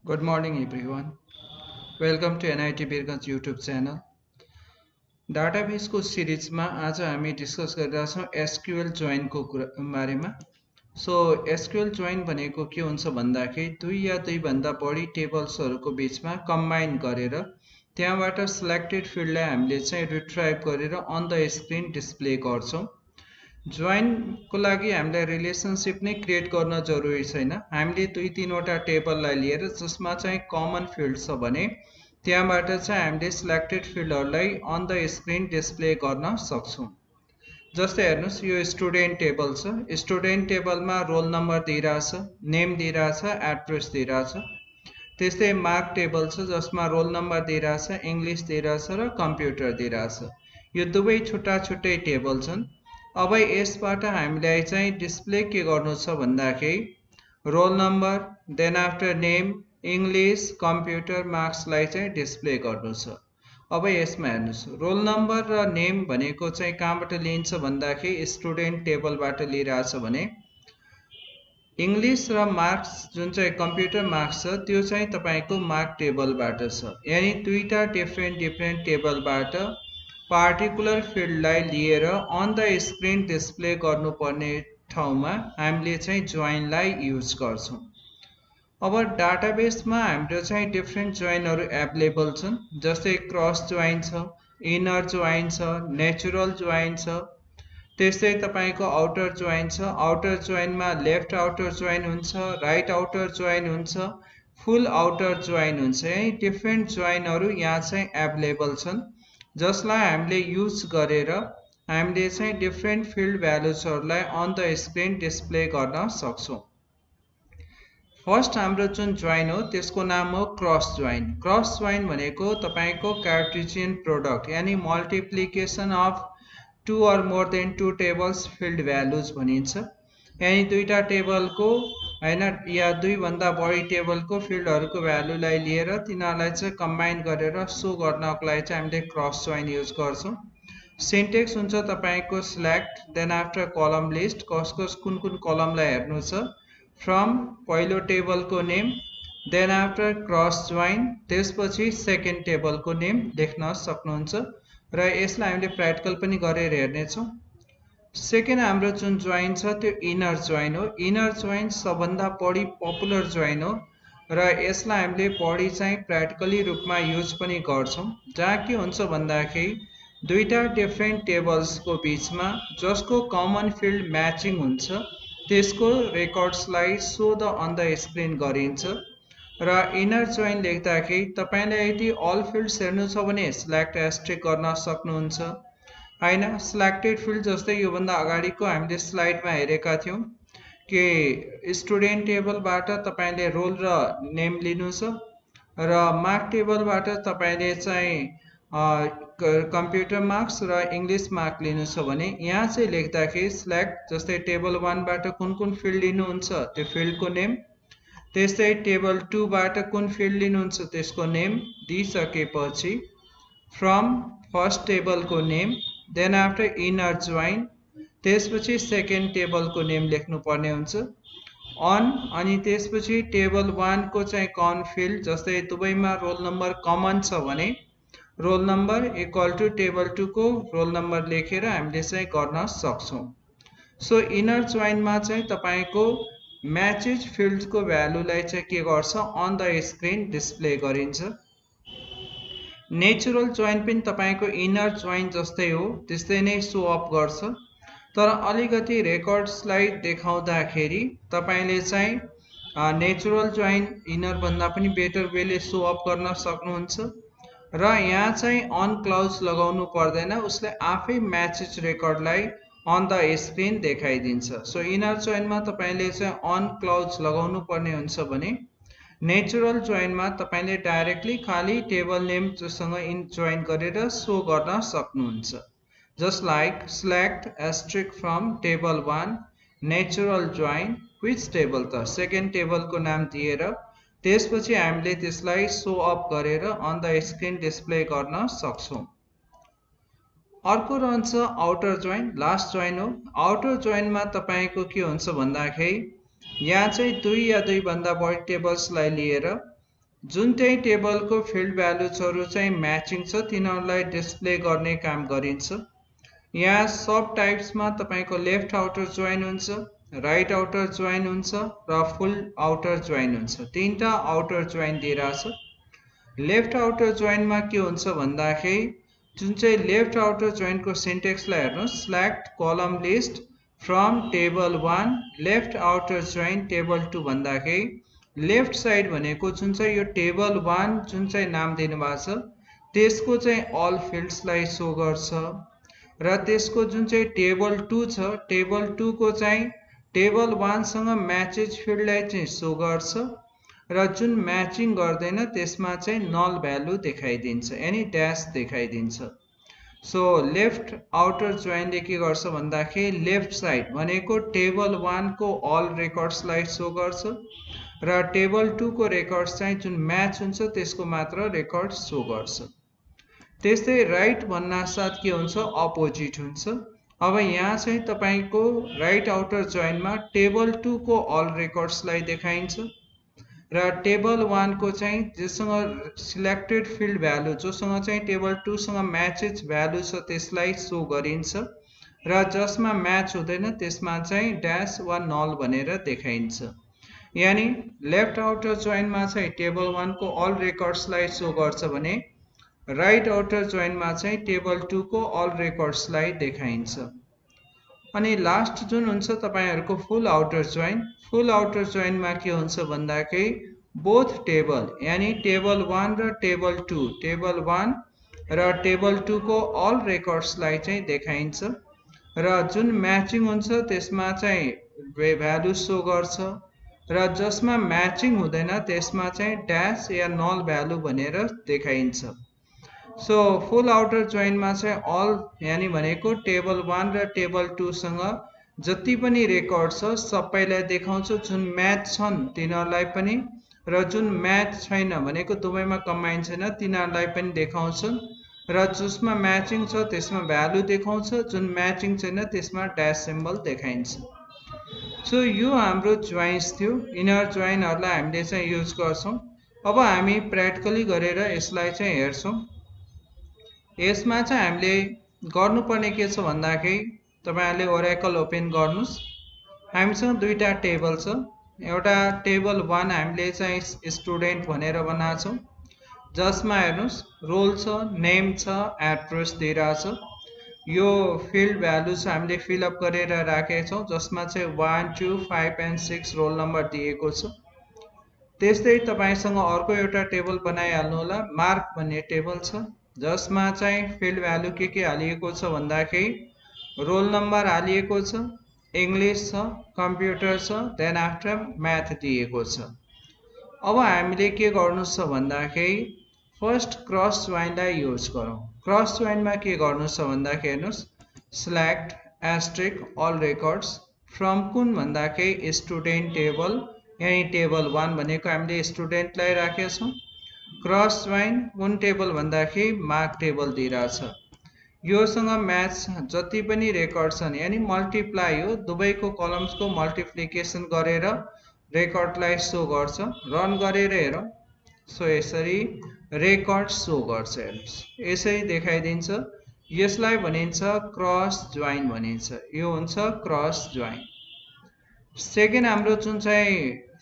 Good morning, everyone. Welcome to NIT Birgans YouTube channel. Database को series में आज हामी डिस्कस गरिरहेछौँ एसक्यूएल जोइन को बारेमा। सो एसक्यूएल जोइन भनेको के हुन्छ भन्दाखेरि दुई या दुई भन्दा बढी टेबल्सहरूको बीचमा कम्बाइन गरेर त्यहाँबाट सिलेक्टेड फिल्डलाई हामीले चाहिँ रिट्राइभ गरेर अन द स्क्रिन डिस्प्ले गर्छौँ। जोइन को लागि हामीलाई रिलेसनशिप नै क्रिएट गर्न जरुरी छैन। हामीले दुई तीनवटा टेबललाई लिएर जसमा चाहिँ कमन फिल्ड छ भने त्यहाँबाट चाहिँ हामीले सिलेक्टेड फिल्डहरूलाई अन द स्क्रिन डिस्प्ले गर्न सक्छौँ। जस्तै हेर्नुस् यो स्टुडेन्ट टेबल छ। स्टुडेन्ट टेबलमा रोल नम्बर दिइरहेछ, नेम दिइरहेछ, एड्रेस दिइरहेछ। त्यस्तै मार्क टेबल छ जसमा रोल नम्बर दिइरहेछ, इङ्ग्लिस दिइरहेछ र कम्प्युटर दिइरहेछ। यो दुवै छुट्टा छुट्टै टेबल छन्। अब यसबाट हामीलाई चाहिँ डिस्प्ले के गर्नु छ भन्दाखेरि roll number, then after name, English, computer, मार्क्सलाई चाहिँ डिस्प्ले गर्नु छ। अब यसमा हेर्नुस् रोल नम्बर र नेम भनेको चाहिँ कहाँबाट लिन्छ भन्दाखेरि स्टुडेन्ट टेबलबाट लिइरहेछ भने इङ्ग्लिस र मार्क्स जुन चाहिँ कम्प्युटर मार्क्स छ त्यो चाहिँ तपाईँको मार्क टेबलबाट छ। यानी दुईटा डिफ्रेन्ट टेबलबाट पार्टिकुलर फिल्डलाई लिएर अन द स्क्रिन डिस्प्ले गर्नुपर्ने ठाउँमा हामीले चाहिँ जोइनलाई युज गर्छौँ। अब डाटाबेसमा हाम्रो चाहिँ डिफ्रेन्ट जोइनहरू एभाइलेबल छन्। जस्तै क्रस जोइन छ, इनर जोइन छ, नेचुरल जोइन छ। त्यस्तै तपाईँको आउटर जोइन छ। आउटर जोइनमा लेफ्ट आउटर जोइन हुन्छ, राइट आउटर जोइन हुन्छ, फुल आउटर जोइन हुन्छ। यही डिफ्रेन्ट जोइनहरू यहाँ चाहिँ एभाइलेबल छन् जसलाई हामीले युज गरेर हामीले चाहिँ डिफ्रेन्ट फिल्ड भ्यालुजहरूलाई अन द स्क्रिन डिस्प्ले गर्न सक्छौँ। फर्स्ट हाम्रो जुन जोइन हो त्यसको नाम हो क्रस जोइन। क्रस जोइन भनेको तपाईँको कार्टेशियन प्रोडक्ट यानी multiplication of two or more than two tables field values भनिन्छ। यानी दुईटा टेबलको हैन या दुई भन्दा बढी टेबलको फिल्डहरूको भ्यालुलाई लिएर तिनीहरूलाई चाहिँ कम्बाइन गरेर सो गर्नको लागि चाहिँ हामीले क्रस जोइन युज गर्छौँ। सिन्टेक्स हुन्छ तपाईँको select, then after column list, कसको कुन कुन कलमलाई हेर्नु छ, फ्रम पहिलो टेबलको name, then after cross join, त्यसपछि सेकेन्ड टेबलको नेम लेख्न सक्नुहुन्छ र यसलाई हामीले प्र्याक्टिकल पनि गरेर हेर्नेछौँ। सेकेन्ड हाम्रो जुन जोइन छ त्यो इनर जोइन हो। इनर जोइन सबभन्दा बढी पपुलर जोइन हो र यसलाई हामीले बढी चाहिँ प्र्याक्टिकली रूपमा युज पनि गर्छौँ। जहाँ के हुन्छ भन्दाखेरि दुईटा डिफ्रेन्ट टेबल्सको बिचमा जसको कमन फिल्ड म्याचिङ हुन्छ त्यसको रेकर्ड्सलाई show the on the screen गरिन्छ। र इनर जोइन लेख्दाखेरि तपाईँलाई यदि अल फिल्ड्स हेर्नु छ भने सिलेक्ट एस्ट्रिक गर्न सक्नुहुन्छ हैन। सिलेक्टेड फिल्ड जस्तै योभन्दा अगाडिको हामीले स्लाइडमा हेरेका थियौँ कि स्टुडेन्ट टेबलबाट तपाईँले रोल र नेम लिनु छ र मार्क टेबलबाट तपाईँले चाहिँ कम्प्युटर मार्क्स र इङ्ग्लिस मार्क लिनु छ भने यहाँ चाहिँ लेख्दाखेरि सिलेक्ट जस्तै टेबल 1बाट कुन कुन फिल्ड लिनुहुन्छ त्यो फिल्डको नेम, त्यस्तै टेबल 2बाट कुन फिल्ड लिनुहुन्छ त्यसको नेम दिइसकेपछि फ्रम फर्स्ट टेबलको name, then after inner join, त्यसपछि सेकेन्ड टेबलको नेम लेख्नुपर्ने हुन्छ अन, अनि त्यसपछि टेबल 1 को चाहिँ कमन फिल्ड जस्तै दुवैमा रोल नम्बर कमन छ भने roll number equal to table 2 को रोल नम्बर लेखेर हामीले चाहिँ गर्न सक्छौँ। सो इनर जोइनमा चाहिँ तपाईँको म्याचेज फिल्डको भ्यालुलाई चाहिँ के गर्छ अन द स्क्रिन डिस्प्ले गरिन्छ। नेचुरल जोइन पनि तपाईँको इनर जोइन जस्तै हो, त्यस्तै नै सो अप गर्छ तर अलिकति रेकर्ड्सलाई देखाउँदाखेरि तपाईँले चाहिँ नेचुरल जोइन इनरभन्दा पनि बेटर वेले सो अप गर्न सक्नुहुन्छ र यहाँ चाहिँ अन क्लाउज लगाउनु पर्दैन, उसले आफै म्याचेज रेकर्डलाई अन द स्क्रिन देखाइदिन्छ। सो इनर जोइनमा तपाईँले चाहिँ अन क्लाउज लगाउनु पर्ने हुन्छ भने नेचुरल जोइनमा तपाईँले डाइरेक्टली खाली टेबल नेम जोसँग इन जोइन गरेर सो गर्न सक्नुहुन्छ। Just like select asterisk from table 1 natural join which table त सेकेन्ड टेबलको नाम दिएर त्यसपछि हामीले त्यसलाई सो अप गरेर अन द स्क्रिन डिस्प्ले गर्न सक्छौँ। अर्को रहन्छ आउटर जोइन, लास्ट जोइन हो। आउटर जोइनमा तपाईँको के हुन्छ भन्दाखेरि यहाँ चाहिँ दुई या दुई भन्दा बढी टेबल्सलाई लिएर जुन चाहिँ टेबलको फिल्ड भ्यालुजहरू चाहिँ म्याचिङ छ तिनीहरूलाई डिस्प्ले गर्ने काम गरिन्छ। यहाँ सब टाइप्समा तपाईँको लेफ्ट आउटर जोइन हुन्छ, राइट आउटर जोइन हुन्छ र फुल आउटर जोइन हुन्छ। तीनटा आउटर जोइन दिइरहेछ। लेफ्ट आउटर जोइनमा के हुन्छ भन्दाखेरि जुन चाहिँ लेफ्ट आउटर जोइनको सिन्टेक्सलाई हेर्नुहोस्, सिलेक्ट कलम list from table 1 left outer join table 2 भन्दाखेरि लेफ्ट साइड भनेको जुन चाहिँ यो टेबल 1 जुन चाहिँ नाम दिनुभएको छ त्यसको चाहिँ अल फिल्ड्सलाई सो गर्छ र त्यसको जुन चाहिँ टेबल 2 छ टेबल 2 को चाहिँ टेबल 1 सँग म्याचेज फिल्डलाई चाहिँ सो गर्छ र जुन म्याचिङ गर्दैन त्यसमा चाहिँ नल भ्यालु देखाइदिन्छ, यानी ड्यास देखाइदिन्छ। सो लेफ्ट आउटर जोइनले के गर्छ भन्दाखेरि लेफ्ट साइड भनेको टेबल 1 को अल रेकर्ड्सलाई सो गर्छ र टेबल 2 को रेकर्ड्स चाहिँ जुन म्याच हुन्छ त्यसको मात्र रेकर्ड सो गर्छ। त्यस्तै राइट भन्नासाथ के हुन्छ, अपोजिट हुन्छ। अब यहाँ चाहिँ तपाईको राइट आउटर जोइनमा टेबल 2 को अल रेकर्ड्सलाई देखाइन्छ र टेबल 1 को चाहिँ जससँग सिलेक्टेड फिल्ड भ्यालु जोसँग चाहिँ टेबल 2 सँग म्याचेज भ्यालु छ त्यसलाई सो गरिन्छ र जसमा म्याच हुँदैन त्यसमा चाहिँ ड्यास वा नल भनेर देखाइन्छ। यानी लेफ्ट आउटर जोइनमा चाहिँ टेबल 1 को अल रेकर्ड्सलाई सो गर्छ भने राइट आउटर जोइनमा चाहिँ टेबल 2 को अल रेकर्ड्सलाई देखाइन्छ। अनि लास्ट जुन हुन्छ तपाईहरुको फुल आउटर जोइन, फुल आउटर जोइनमा के हुन्छ भन्दाखेरि बोथ टेबल यानी टेबल 1 र टेबल 2, टेबल 1 र टेबल 2 को अल रेकर्ड्सलाई चाहिँ देखाइन्छ र जुन म्याचिङ हुन्छ त्यसमा चाहिँ भ्यालु सो गर्छ र जसमा म्याचिङ हुँदैन त्यसमा चाहिँ ड्यास या नल भ्यालु भनेर देखाइन्छ। सो फुल आउटर जोइनमा चाहिँ अल यानी भनेको टेबल 1 र टेबल 2 सँग जति पनि रेकर्ड छ सबैलाई देखाउँछ, जुन म्याच छन् तिनीहरूलाई पनि र जुन म्याच छैन भनेको दुवैमा कम्बाइन छैन तिनीहरूलाई पनि देखाउँछ र जसमा म्याचिङ छ त्यसमा भ्यालु देखाउँछ, जुन म्याचिङ छैन त्यसमा ड्यास सिम्बल देखाइन्छ। सो यो हाम्रो जोइन्स थियो। इनर जोइनहरूलाई हामीले चाहिँ युज गर्छौं। अब हामी प्र्याक्टिकली गरेर यसलाई चाहिँ हेर्छौं। यसमा चाहिँ हामीले गर्नुपर्ने के छ भन्दाखेरि तपाईहरुले ओरेकल ओपन गर्नुस्। हामीसँग दुईटा टेबल छ। एउटा टेबल 1 हामीले चाहिँ स्टुडेन्ट भनेर बनाएको छौं, जसमा हेर्नुस् रोल छ, नेम छ, एड्रेस दिइराछ। यो फिल्ड भ्यालु चाहिँ हामीले फिलअप गरेर राखेका छौं, जसमा चाहिँ 1 2 5 एन्ड 6 रोल नम्बर दिएको छ। त्यस्तै तपाईसँग अर्को एउटा टेबल बनाइहाल्नु होला। मार्क भन्ने टेबल छ, जसमा चाहिँ फिल्ड भ्यालु के हालिएको छ भन्दाखेरि रोल नम्बर हालिएको छ, इंग्लिश छ, कम्प्युटर छ, देन आफ्टर म्याथ दिएको छ। अब हामीले के गर्नु छ भन्दाखेरि फर्स्ट क्रस जोइनलाई युज गरौँ। क्रस जोइनमा के गर्नु छ भन्दाखेरि हेर्नुस्, select asterisk all records from कुन भन्दाखेरि स्टुडेन्ट टेबल यानी टेबल 1 भनेको हामीले स्टुडेन्टलाई राखेका छौं। क्रस जोइन कुन टेबल भन्दाखेरि मार्क टेबल दिइराछ। योसँग म्याच जति पनि रेकर्ड छन् यानी मल्टिप्लाई हो, दुवैको कलम्सको मल्टिप्लिकेसन गरेर रेकर्डलाई सो गर्छ। रन गरेर हेरौं। सो यसरी रेकर्ड सो गर्छ। हेर्नुस् यसरी देखाइदिन्छ। यसलाई भनिन्छ क्रस जोइन भनिन्छ। यो हुन्छ क्रस जोइन। सेकेन्ड हाम्रो जुन चाहिँ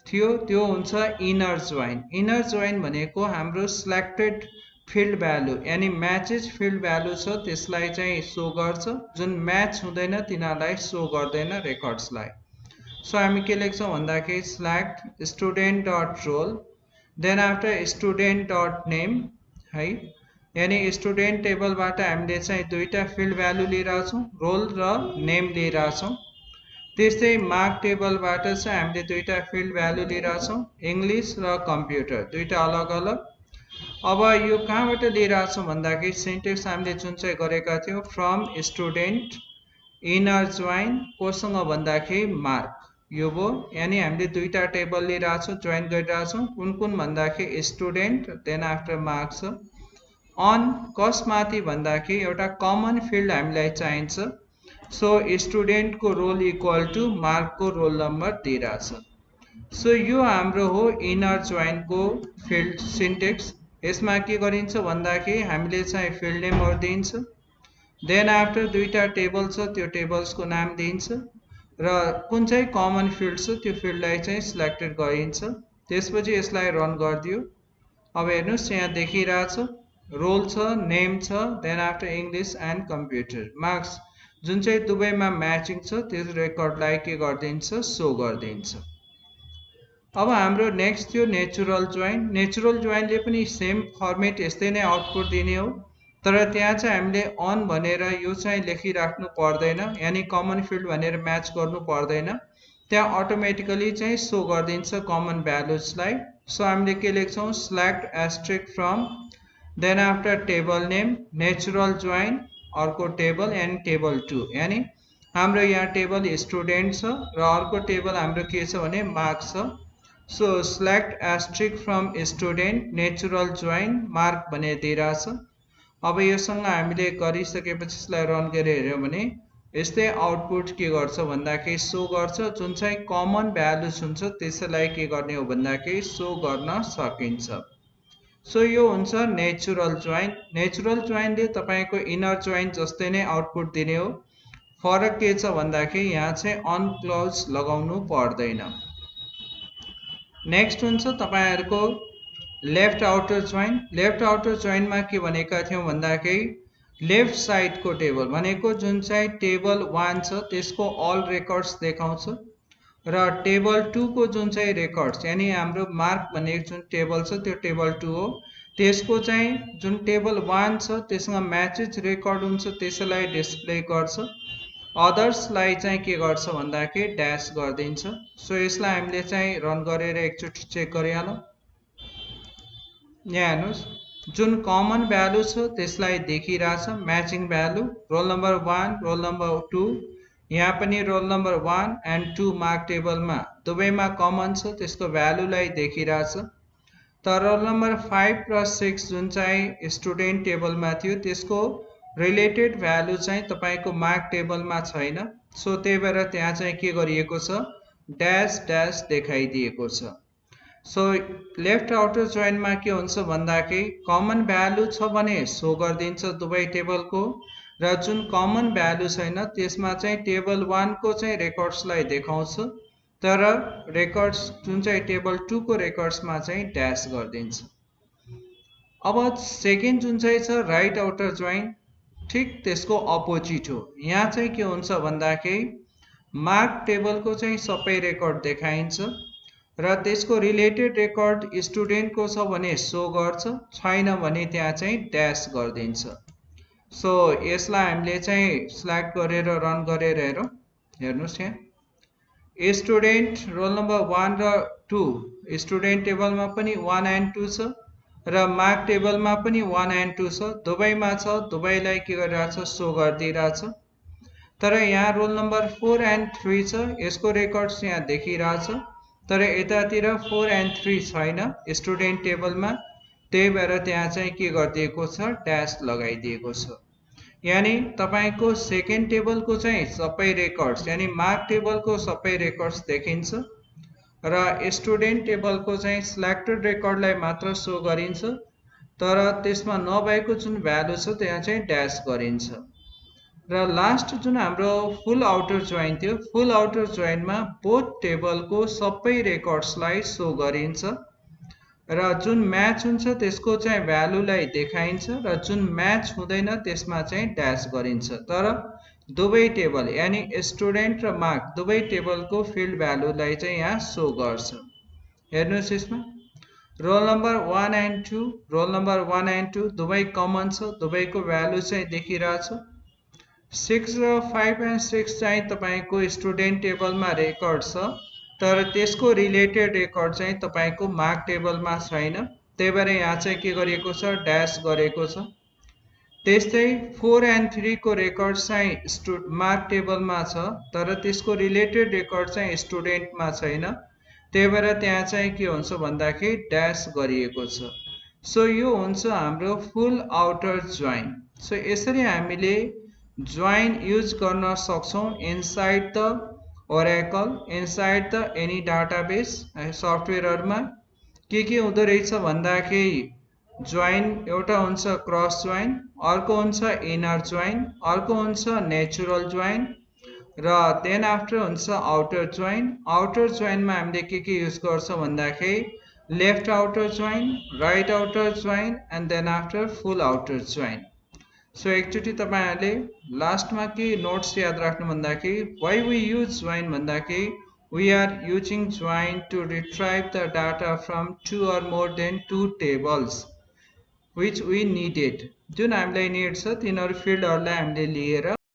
थियो त्यो हुन्छ इनर जोइन। इनर जोइन भनेको हाम्रो सिलेक्टेड फिल्ड भ्यालु यानी म्याचेज फिल्ड भ्यालु छ त्यसलाई चाहिँ सो गर्छ, जुन म्याच हुँदैन तिनीहरूलाई सो गर्दैन रेकर्ड्सलाई। सो हामी के लेख्छौं भन्दाखेरि select student dot roll then after student dot name है, यानी स्टुडेन्ट टेबलबाट हामीले चाहिँ दुईटा फिल्ड भ्यालु लिइराछौं, रोल र नेम लिइराछौं। त्यस्तै मार्क टेबलबाट चाहिँ हामीले दुईटा फिल्ड भ्यालु लिइराछौं, इंग्लिश र कम्प्युटर, दुईटा अलग अलग। अब यो कहाँबाट लिइराछौं भन्दाखेरि सिन्टेक्स हामीले जुन चाहिँ गरेका थियौं फ्रम स्टुडेन्ट इनर जोइन कोसँग भन्दाखेरि मार्क। यो भो यानी हामीले दुईटा टेबल लिइराछौं, जोइन गरिराछौं। कुन कुन भन्दाखेरि स्टुडेन्ट देन आफ्टर मार्क छ। अन कसमाथि भन्दाखेरि एउटा कमन फिल्ड हामीलाई चाहिन्छ। सो स्टुडेन्ट को रोल इक्वल टु मार्क को रोल नम्बर दिइराछ। सो यो हाम्रो हो इनर जोइनको फिल्ड सिन्टेक्स। यसमा के गरिन्छ भन्दाखेरि हामीले चाहिँ फिल्ड नेमहरू दिन्छ, देन आफ्टर दुईटा टेबल छ त्यो टेबल्सको नाम दिन्छ र कुन चाहिँ कमन फिल्ड छ त्यो फिल्डलाई चाहिँ सिलेक्टेड गरिन्छ। त्यसपछि यसलाई रन गरिदियो। अब हेर्नुहोस् यहाँ देखिरहेछ रोल छ, नेम छ, then after English and computer marks जुन चाहिँ दुवैमा म्याचिङ छ त्यो रेकर्डलाई के गरिदिन्छ, सो गरिदिन्छ। अब हाम्रो नेक्स्ट थियो नेचुरल जोइन। नेचुरल जोइनले पनि सेम फर्मेट यस्तै नै आउटपुट दिने हो, तर त्यहाँ चाहिँ हामीले अन भनेर यो चाहिँ लेखिराख्नु पर्दैन, यानि कमन फिल्ड भनेर म्याच गर्नु पर्दैन। त्यहाँ अटोमेटिकली चाहिँ सो गरिदिन्छ कमन भ्यालुजलाई। सो हामीले के लेख्छौँ, select asterisk from, then after table name, natural join, अर्को टेबल एन्ड टेबल 2, यानि हाम्रो यहाँ टेबल स्टुडेन्ट छ र अर्को टेबल हाम्रो के छ भने मार्क्स छ। So select asterisk from student, natural join, mark भनेर दिइरहेछ। अब योसँग हामीले गरिसकेपछि यसलाई रन गरेर हेऱ्यौँ भने यस्तै आउटपुट के गर्छ भन्दाखेरि सो गर्छ। जुन चाहिँ कमन भ्यालुज हुन्छ त्यसैलाई के गर्ने हो भन्दाखेरि सो गर्न सकिन्छ। सो यो हुन्छ नेचुरल जोइन। नेचुरल जोइनले तपाईँको इनर जोइन जस्तै नै आउटपुट दिने हो। फरक के छ भन्दाखेरि यहाँ चाहिँ अन क्लोज लगाउनु पर्दैन। नेक्स्ट हुन्छ तपाईहरुको left outer join. Left outer जोइनमा के भनेका थियौं भन्दाखेरि लेफ्ट साइडको टेबल भनेको जुन चाहिँ टेबल 1 छ त्यसको अल रेकर्ड्स देखाउँछ र टेबल 2 को जुन चाहिँ रेकर्ड्स यानी हाम्रो मार्क भनेको जुन टेबल छ त्यो टेबल 2 हो, त्यसको चाहिँ जुन टेबल 1 छ त्यससँग म्याचेज रेकर्ड हुन्छ त्यसैलाई डिस्प्ले गर्छ, अदर्सलाई चाहिँ के गर्छ भन्दाखेरि ड्यास गरिदिन्छ। सो यसलाई हामीले चाहिँ रन गरेर एकचोटि चेक गरिहालौँ। यहाँ हेर्नुहोस् जुन कमन भ्यालु छ त्यसलाई देखिरहेछ matching value, roll number 1, roll number 2, यहाँ पनि रोल नम्बर 1 एन्ड 2 मार्क टेबलमा दुवैमा कमन छ त्यसको भ्यालुलाई देखिरहेछ। तर रोल नम्बर 5 र 6 जुन चाहिँ स्टुडेन्ट टेबलमा थियो त्यसको रिलेटेड भ्यालु चाहिँ तपाईको मार्क टेबलमा छैन। सो त्यही भएर त्यहाँ चाहिँ के गरिएको छ, ड्यास ड्यास देखाइदिएको छ। सो लेफ्ट आउटर जोइनमा के हुन्छ भन्दाखेरि कमन भ्यालु छ भने सो गरिदिन्छ दुवै टेबलको, र जुन कमन भ्यालु छैन त्यसमा चाहिँ टेबल 1 को चाहिँ रेकर्ड्सलाई देखाउँछ, तर रेकर्ड्स जुन चाहिँ टेबल 2 को रेकर्ड्समा चाहिँ ड्यास गरिदिन्छ। अब सेकेन्ड जुन चाहिँ छ राइट आउटर जोइन, ठीक त्यसको अपोजिट हो। यहाँ चाहिँ के हुन्छ भन्दाखेरि मार्क टेबलको चाहिँ सबै रेकर्ड देखाइन्छ र त्यसको रिलेटेड रेकर्ड स्टुडेन्टको छ भने सो गर्छ, छैन भने त्यहाँ चाहिँ ड्यास गरिदिन्छ। सो यसलाई हामीले चाहिँ सिलेक्ट गरेर रन गरेर हेरौँ। हेर्नुहोस् यहाँ स्टुडेन्ट रोल नम्बर 1 र 2 स्टुडेन्ट टेबलमा पनि 1 एन्ड 2 छ र मार्क टेबलमा पनि 1 एन्ड 2 छ, दुवैमा छ, दुवैलाई के गरिरहेछ, सो गरिदिइरहेछ। तर यहाँ रोल नम्बर 4 एन्ड 3 छ, यसको रेकर्ड्स यहाँ देखिरहेछ, तर यतातिर 4 एन्ड 3 छैन स्टुडेन्ट टेबलमा, त्यही भएर त्यहाँ चाहिँ के गरिदिएको छ, ड्यास लगाइदिएको छ। यानी तपाईको सेकेन्ड टेबलको चाहिँ सबै रेकर्ड्स यानी मार्क टेबलको सबै रेकर्ड्स देखिन्छ र स्टुडेन्ट टेबलको चाहिँ सिलेक्टेड रेकर्डलाई मात्र सो गरिन्छ, तर त्यसमा नभएको जुन भ्यालु छ त्यहाँ चाहिँ ड्यास गरिन्छ। र लास्ट जुन हाम्रो फुल आउटर जोइन थियो, फुल आउटर जोइनमा बोथ टेबलको सबै रेकर्ड्सलाई सो गरिन्छ र जुन म्याच हुन्छ त्यसको चाहिँ भ्यालुलाई देखाइन्छ र जुन म्याच हुँदैन त्यसमा चाहिँ ड्यास गरिन्छ। तर दुवै टेबल यानी स्टुडेन्ट र मार्क दुवै टेबलको फिल्ड भ्यालुलाई चाहिँ यहाँ सो गर्छ। हेर्नुहोस् यसमा role number 1 and 2, role number 1 and 2 दुवै कमन छ, दुवैको भ्यालु चाहिँ देखिरहेछ। 6 र 5 एन्ड 6 चाहिँ तपाईको स्टुडेन्ट टेबलमा रेकर्ड छ, तर त्यसको रिलेटेड रेकर्ड चाहिँ तपाईको मार्क टेबलमा छैन, त्यही भएर यहाँ चाहिँ के गरिएको छ, ड्यास गरेको छ। त्यस्तै 4 एन्ड 3 को रेकर्ड चाहिँ मार्क टेबलमा छ, तर त्यसको रिलेटेड रेकर्ड चाहिँ स्टुडेन्टमा छैन, त्यही भएर त्यहाँ चाहिँ के हुन्छ भन्दाखेरि ड्यास गरिएको छ। सो यो हुन्छ हाम्रो फुल आउटर जोइन। सो यसरी हामीले जोइन युज गर्न सक्छौं inside the Oracle inside the any database सफ्टवेयरमा के हुँदो रहेछ भन्दाखेरि जोइन एउटा हुन्छ क्रस जोइन, अर्को हुन्छ इनर जोइन, अर्को हुन्छ नेचुरल जोइन र देन आफ्टर हुन्छ आउटर जोइन। आउटर जोइनमा हामीले के युज गर्छौँ भन्दाखेरि left outer join, right outer join and then after full outer join. So एकचोटि तपाईँहरूले लास्टमा के नोट्स याद राख्नु भन्दाखेरि वाइ वी युज जोइन भन्दाखेरि we are using join to retrieve the data from 2 or more than 2 tables which we needed। जुन हामीलाई निड छ तिनीहरू फिल्डहरूलाई हामीले लिएर